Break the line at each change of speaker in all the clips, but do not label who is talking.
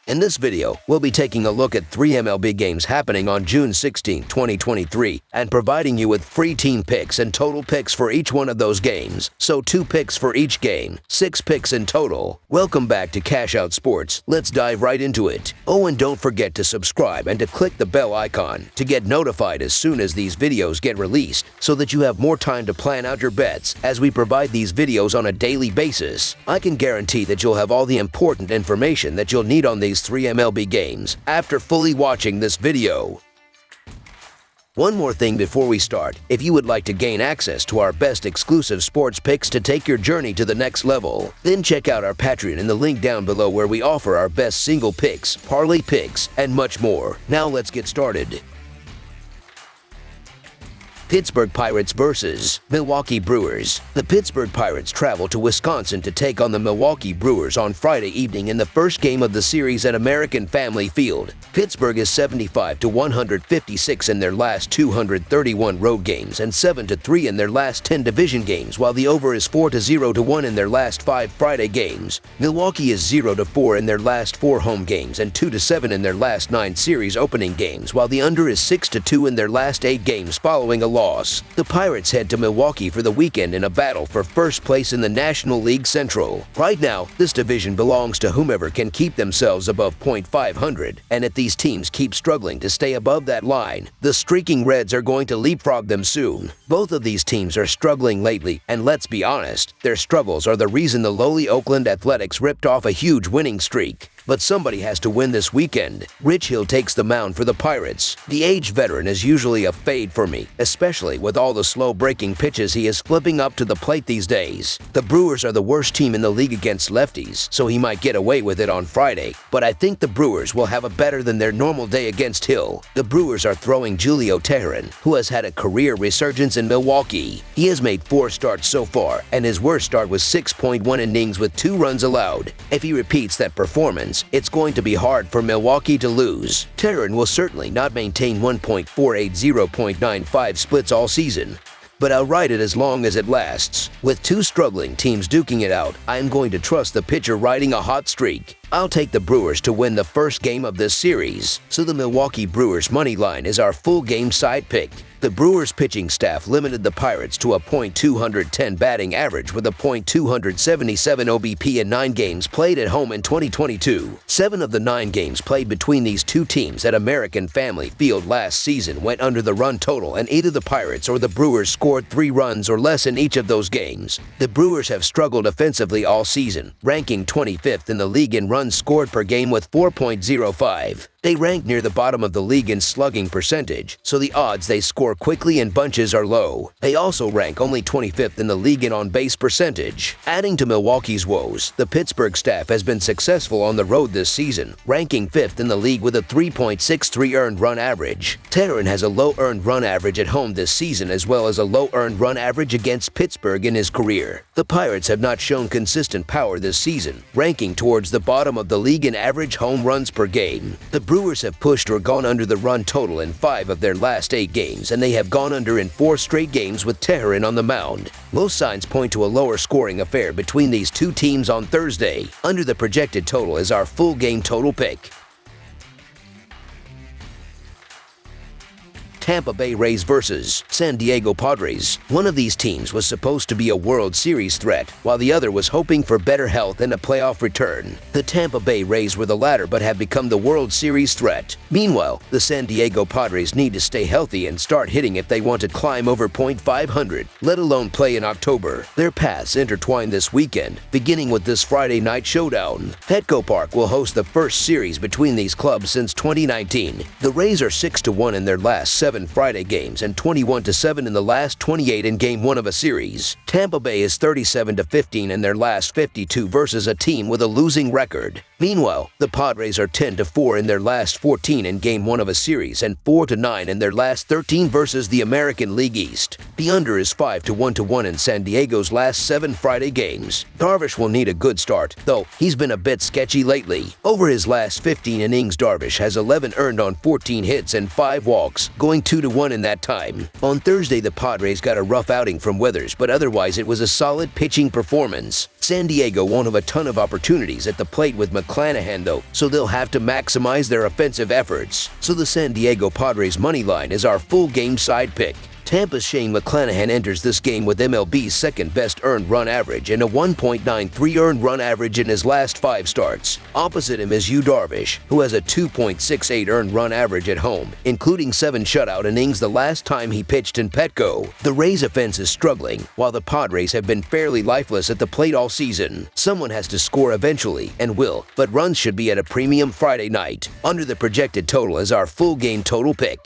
In this video, we'll be taking a look at 3 MLB games happening on June 16, 2023, and providing you with free team picks and total picks for each one of those games. So 2 picks for each game, 6 picks in total. Welcome back to Cash Out Sports. Let's dive right into it. Oh, and don't forget to subscribe and to click the bell icon to get notified as soon as these videos get released, so that you have more time to plan out your bets as we provide these videos on a daily basis. I can guarantee that you'll have all the important information that you'll need on these 3 MLB games after fully watching this video. One more thing before we start. If you would like to gain access to our best exclusive sports picks to take your journey to the next level, then check out our Patreon in the link down below, where we offer our best single picks, parlay picks, and much more. Now let's get started. Pittsburgh Pirates versus Milwaukee Brewers. The Pittsburgh Pirates travel to Wisconsin to take on the Milwaukee Brewers on Friday evening in the first game of the series at American Family Field. Pittsburgh is 75-156 in their last 231 road games and 7-3 in their last 10 division games, while the over is 4-0-1 in their last 5 Friday games. Milwaukee is 0-4 in their last 4 home games and 2-7 in their last 9 series opening games, while the under is 6-2 in their last 8 games following a loss. The Pirates head to Milwaukee for the weekend in a battle for first place in the National League Central. Right now, this division belongs to whomever can keep themselves above .500, and if these teams keep struggling to stay above that line, the streaking Reds are going to leapfrog them soon. Both of these teams are struggling lately, and let's be honest, their struggles are the reason the lowly Oakland Athletics ripped off a huge winning streak. But somebody has to win this weekend. Rich Hill takes the mound for the Pirates. The aged veteran is usually a fade for me, especially with all the slow-breaking pitches he is flipping up to the plate these days. The Brewers are the worst team in the league against lefties, so he might get away with it on Friday, but I think the Brewers will have a better than their normal day against Hill. The Brewers are throwing Julio Teheran, who has had a career resurgence in Milwaukee. He has made 4 starts so far, and his worst start was 6.1 innings with 2 runs allowed. If he repeats that performance, it's going to be hard for Milwaukee to lose. Teheran will certainly not maintain 1.48-0.95 splits all season, but I'll ride it as long as it lasts. With 2 struggling teams duking it out, I am going to trust the pitcher riding a hot streak. I'll take the Brewers to win the first game of this series, so the Milwaukee Brewers money line is our full game side pick. The Brewers pitching staff limited the Pirates to a .210 batting average with a .277 OBP in 9 games played at home in 2022. 7 of the 9 games played between these 2 teams at American Family Field last season went under the run total, and either the Pirates or the Brewers scored 3 runs or less in each of those games. The Brewers have struggled offensively all season, ranking 25th in the league in runs scored per game with 4.05. They rank near the bottom of the league in slugging percentage, so the odds they score quickly in bunches are low. They also rank only 25th in the league in on-base percentage. Adding to Milwaukee's woes, the Pittsburgh staff has been successful on the road this season, ranking 5th in the league with a 3.63 earned run average. Teheran has a low earned run average at home this season, as well as a low earned run average against Pittsburgh in his career. The Pirates have not shown consistent power this season, ranking towards the bottom of the league in average home runs per game. The Brewers have pushed or gone under the run total in 5 of their last 8 games, and they have gone under in 4 straight games with Teheran on the mound. Most signs point to a lower scoring affair between these 2 teams on Thursday. Under the projected total is our full game total pick. Tampa Bay Rays versus San Diego Padres. One of these teams was supposed to be a World Series threat, while the other was hoping for better health and a playoff return. The Tampa Bay Rays were the latter but have become the World Series threat. Meanwhile, the San Diego Padres need to stay healthy and start hitting if they want to climb over .500, let alone play in October. Their paths intertwine this weekend, beginning with this Friday night showdown. Petco Park will host the first series between these clubs since 2019. The Rays are 6-1 in their last 7 Friday games and 21-7 in the last 28 in Game 1 of a series. Tampa Bay is 37-15 in their last 52 versus a team with a losing record. Meanwhile, the Padres are 10-4 in their last 14 in Game 1 of a series and 4-9 in their last 13 versus the American League East. The under is 5-1 in San Diego's last 7 Friday games. Darvish will need a good start, though he's been a bit sketchy lately. Over his last 15 innings, Darvish has 11 earned on 14 hits and 5 walks, going going 2-1 in that time. On Thursday, the Padres got a rough outing from Weathers, but otherwise it was a solid pitching performance. San Diego won't have a ton of opportunities at the plate with McClanahan though, so they'll have to maximize their offensive efforts. So the San Diego Padres money line is our full game side pick. Tampa's Shane McClanahan enters this game with MLB's second-best earned run average and a 1.93 earned run average in his last 5 starts. Opposite him is Yu Darvish, who has a 2.68 earned run average at home, including 7 shutout innings the last time he pitched in Petco. The Rays' offense is struggling, while the Padres have been fairly lifeless at the plate all season. Someone has to score eventually, and will, but runs should be at a premium Friday night. Under the projected total is our full game total pick.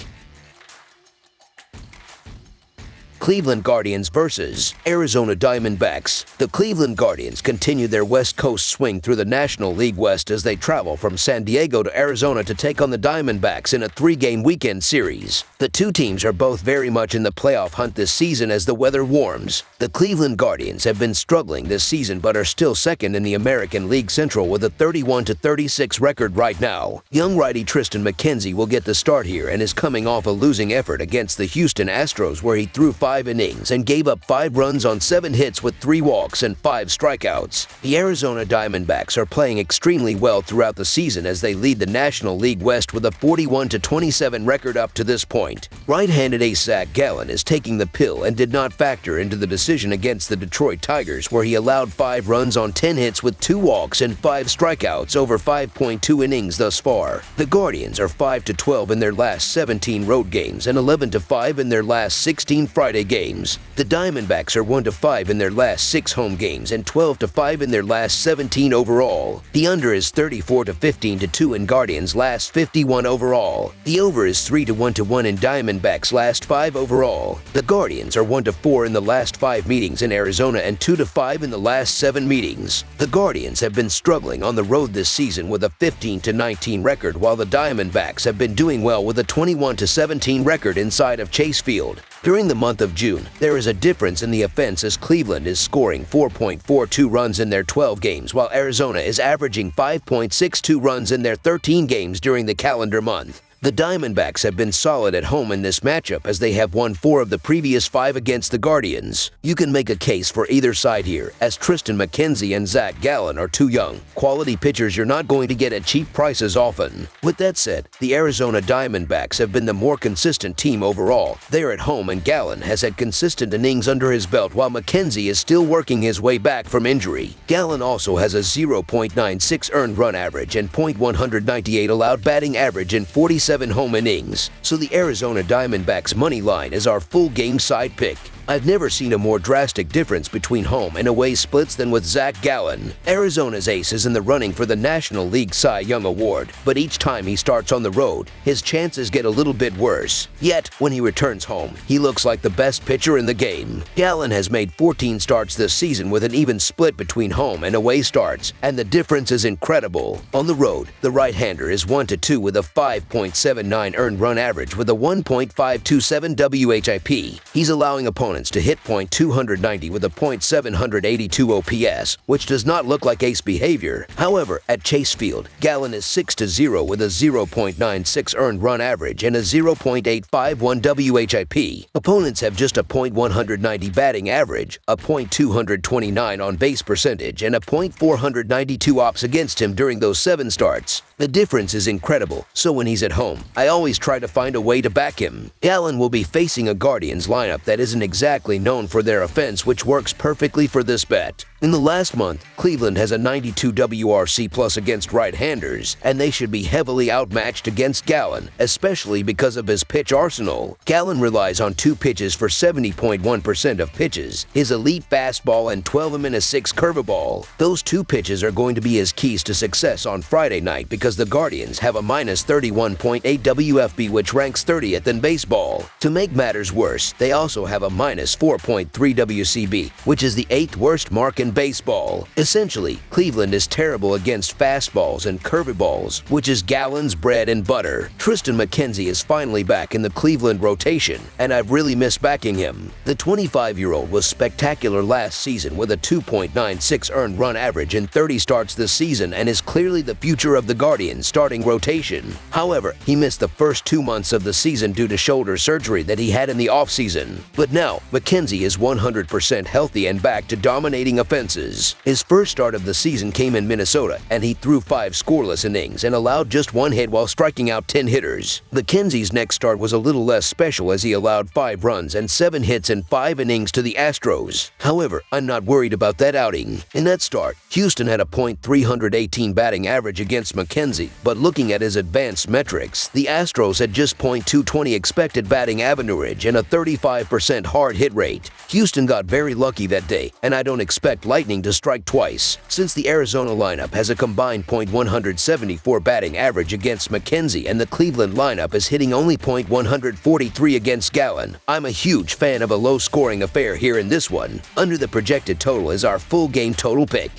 Cleveland Guardians versus Arizona Diamondbacks. The Cleveland Guardians continue their West Coast swing through the National League West as they travel from San Diego to Arizona to take on the Diamondbacks in a 3-game weekend series. The two teams are both very much in the playoff hunt this season as the weather warms. The Cleveland Guardians have been struggling this season but are still second in the American League Central with a 31-36 record right now. Young righty Triston McKenzie will get the start here and is coming off a losing effort against the Houston Astros where he threw 5 innings and gave up 5 runs on 7 hits with 3 walks and 5 strikeouts. The Arizona Diamondbacks are playing extremely well throughout the season as they lead the National League West with a 41-27 record up to this point. Right-handed ace Zach Gallen is taking the pill and did not factor into the decision against the Detroit Tigers where he allowed 5 runs on 10 hits with 2 walks and 5 strikeouts over 5.2 innings thus far. The Guardians are 5-12 in their last 17 road games and 11-5 in their last 16 Friday games. The Diamondbacks are 1-5 in their last 6 home games and 12-5 in their last 17 overall. The under is 34-15-2 in Guardians' last 51 overall. The over is 3-1 in Diamondbacks' last 5 overall. The Guardians are 1-4 in the last 5 meetings in Arizona and 2-5 in the last 7 meetings. The Guardians have been struggling on the road this season with a 15-19 record while the Diamondbacks have been doing well with a 21-17 record inside of Chase Field. During the month of June, there is a difference in the offense as Cleveland is scoring 4.42 runs in their 12 games while Arizona is averaging 5.62 runs in their 13 games during the calendar month. The Diamondbacks have been solid at home in this matchup as they have won 4 of the previous 5 against the Guardians. You can make a case for either side here, as Triston McKenzie and Zach Gallen are too young. Quality pitchers you're not going to get at cheap prices often. With that said, the Arizona Diamondbacks have been the more consistent team overall. They are at home and Gallen has had consistent innings under his belt while McKenzie is still working his way back from injury. Gallen also has a 0.96 earned run average and .198 allowed batting average in 47 home innings, so the Arizona Diamondbacks money line is our full game side pick. I've never seen a more drastic difference between home and away splits than with Zach Gallen. Arizona's ace is in the running for the National League Cy Young Award, but each time he starts on the road, his chances get a little bit worse. Yet, when he returns home, he looks like the best pitcher in the game. Gallen has made 14 starts this season with an even split between home and away starts, and the difference is incredible. On the road, the right-hander is 1-2 with a 5.79 earned run average with a 1.527 WHIP. He's allowing opponents to hit .290 with a .782 OPS, which does not look like ace behavior. However, at Chase Field, Gallen is 6-0 with a 0.96 earned run average and a 0.851 WHIP. Opponents have just a .190 batting average, a .229 on base percentage, and a .492 ops against him during those 7 starts. The difference is incredible, so when he's at home, I always try to find a way to back him. Gallen will be facing a Guardians lineup that isn't exactly known for their offense, which works perfectly for this bet. In the last month, Cleveland has a 92 WRC plus against right-handers, and they should be heavily outmatched against Gallen, especially because of his pitch arsenal. Gallen relies on 2 pitches for 70.1% of pitches, his elite fastball and 12-6 curveball. Those 2 pitches are going to be his keys to success on Friday night because the Guardians have a -31.8 WFB which ranks 30th in baseball. To make matters worse, they also have a minus 4.3 WCB, which is the 8th worst mark in baseball. Essentially, Cleveland is terrible against fastballs and curveballs, which is gallons, bread, and butter. Triston McKenzie is finally back in the Cleveland rotation, and I've really missed backing him. The 25-year-old was spectacular last season with a 2.96 earned run average in 30 starts this season and is clearly the future of the Guardians' starting rotation. However, he missed the first 2 months of the season due to shoulder surgery that he had in the offseason. But now, McKenzie is 100% healthy and back to dominating offenses. His first start of the season came in Minnesota, and he threw 5 scoreless innings and allowed just 1 hit while striking out 10 hitters. McKenzie's next start was a little less special as he allowed 5 runs and 7 hits in 5 innings to the Astros. However, I'm not worried about that outing. In that start, Houston had a .318 batting average against McKenzie, but looking at his advanced metrics, the Astros had just .220 expected batting average and a 35% hard hit rate. Houston got very lucky that day, and I don't expect lightning to strike twice. Since the Arizona lineup has a combined .174 batting average against McKenzie and the Cleveland lineup is hitting only .143 against Gallen, I'm a huge fan of a low-scoring affair here in this one. Under the projected total is our full game total pick.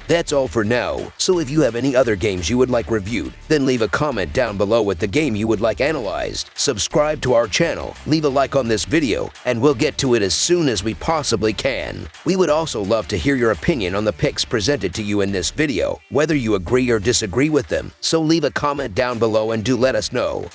That's all for now, so if you have any other games you would like reviewed, then leave a comment down below with the game you would like analyzed. Subscribe to our channel, leave a like on this video, and we'll get to it as soon as we possibly can. We would also love to hear your opinion on the picks presented to you in this video, whether you agree or disagree with them, so leave a comment down below and do let us know.